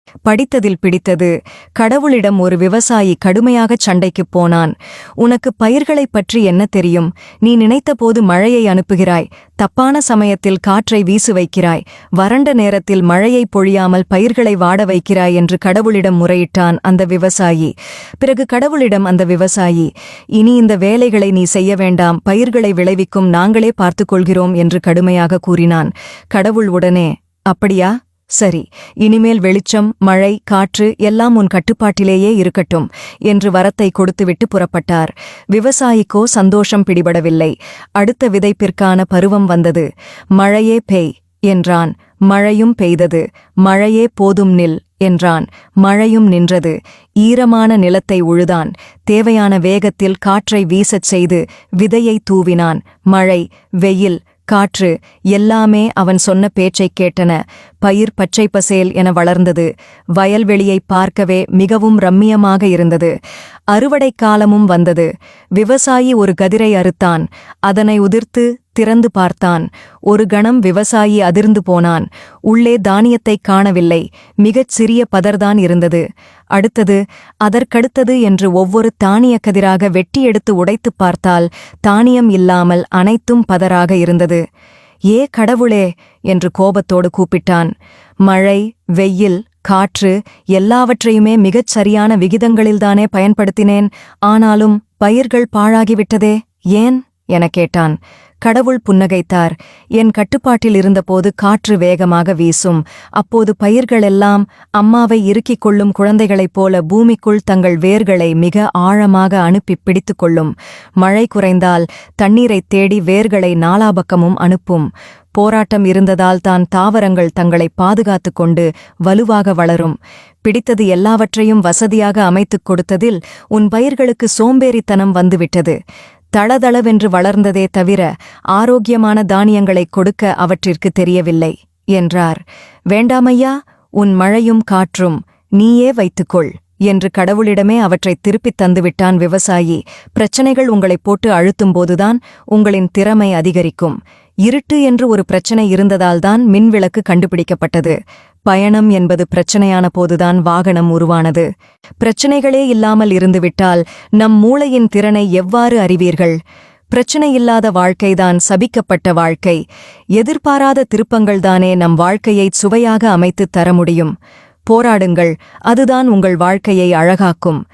படித்ததில் பிடித்தது. கடவுளிடம் ஒரு விவசாயி கடுமையாகச் சண்டைக்குப் போனான். உனக்கு பயிர்களைப் பற்றி என்ன தெரியும்? நீ நினைத்தபோது மழையை அனுப்புகிறாய், தப்பான சமயத்தில் காற்றை வீசு வைக்கிறாய், வறண்ட நேரத்தில் மழையை பொழியாமல் பயிர்களை வாட வைக்கிறாய் என்று கடவுளிடம் முறையிட்டான் அந்த விவசாயி. பிறகு கடவுளிடம் அந்த விவசாயி, இனி இந்த வேலைகளை நீ செய்ய வேண்டாம், பயிர்களை விளைவிக்கும் நாங்களே பார்த்துக் கொள்கிறோம் என்று கடுமையாக கூறினான். கடவுள் உடனே, அப்படியா? சரி, இனிமேல் வெளிச்சம், மழை, காற்று எல்லாம் உன் கட்டுப்பாட்டிலேயே இருக்கட்டும் என்று வரத்தை கொடுத்துவிட்டு புறப்பட்டார். விவசாயிக்கோ சந்தோஷம் பிடிபடவில்லை. அடுத்த விதைப்பிற்கான பருவம் வந்தது. மழையே பெய் என்றான். மழையும் பெய்தது. மழையே போதும் நில் என்றான். மழையும் நின்றது. ஈரமான நிலத்தை உழுதான். தேவையான வேகத்தில் காற்றை வீசச் செய்து விதையை தூவினான். மழை, வெயில், காற்று எல்லாமே அவன் சொன்ன பேச்சைக் கேட்டன. பயிர் பச்சை பசேல் என வளர்ந்தது. வயல்வெளியை பார்க்கவே மிகவும் ரம்மியமாக இருந்தது. அறுவடைக் காலமும் வந்தது. விவசாயி ஒரு கதிரை அறுத்தான். அதனை உதிர்த்து திறந்து பார்த்தான். ஒரு கணம் விவசாயி அதிர்ந்து போனான். உள்ளே தானியத்தைக் காணவில்லை. மிகச் சிறிய பதர்தான் இருந்தது. அடுத்தது, அதற்கடுத்தது என்று ஒவ்வொரு தானியக் கதிராக வெட்டி எடுத்து உடைத்துப் பார்த்தால் தானியம் இல்லாமல் அனைத்தும் பதராக இருந்தது. ஏ கடவுளே என்று கோபத்தோடு கூப்பிட்டான். மழை, வெயில், காற்று எல்லாவற்றையுமே மிகச் சரியான விகிதங்களில்தானே பயன்படுத்தினேன். ஆனாலும் பயிர்கள் பாழாகிவிட்டதே, ஏன் எனக் கேட்டான். கடவுள் புன்னகைத்தார். என் கட்டுப்பாட்டில் இருந்தபோது காற்று வேகமாக வீசும். அப்போது பயிர்களெல்லாம் அம்மாவை இறுக்கிக் கொள்ளும் குழந்தைகளைப் போல பூமிக்குள் தங்கள் வேர்களை மிக ஆழமாக அனுப்பிப் பிடித்துக் கொள்ளும். மழை குறைந்தால் தண்ணீரைத் தேடி வேர்களை நாலாபக்கமும் அனுப்பும். போராட்டம் இருந்ததால் தான் தாவரங்கள் தங்களை பாதுகாத்துக் கொண்டு வலுவாக வளரும். பிடித்தது எல்லாவற்றையும் வசதியாக அமைத்துக் கொடுத்ததில் உன் பயிர்களுக்கு சோம்பேறித்தனம் வந்துவிட்டது. தளதளவென்று வளர்ந்ததே தவிர ஆரோக்கியமான தானியங்களைக் கொடுக்க அவற்றிற்கு தெரியவில்லை என்றார். வேண்டாமையா, உன் மழையும் காற்றும் நீயே வைத்துக்கொள் என்று கடவுளிடமே அவற்றைத் திருப்பித் தந்துவிட்டான் விவசாயி. பிரச்சனைகள் உங்களைப் போட்டு அழுத்தும்போதுதான் உங்களின் திறமை அதிகரிக்கும். இருட்டு என்று ஒரு பிரச்சனை இருந்ததால்தான் மின்விளக்கு கண்டுபிடிக்கப்பட்டது. பயணம் என்பது பிரச்சனையான போதுதான் வாகனம் உருவானது. பிரச்சனைகளே இல்லாமல் இருந்துவிட்டால் நம் மூளையின் திறனை எவ்வாறு அறிவீர்கள்? பிரச்சனையில்லாத வாழ்க்கைதான் சபிக்கப்பட்ட வாழ்க்கை. எதிர்பாராத திருப்பங்கள்தானே நம் வாழ்க்கையைச் சுவையாக அமைத்துத் தர முடியும். போராடுங்கள், அதுதான் உங்கள் வாழ்க்கையை அழகாக்கும்.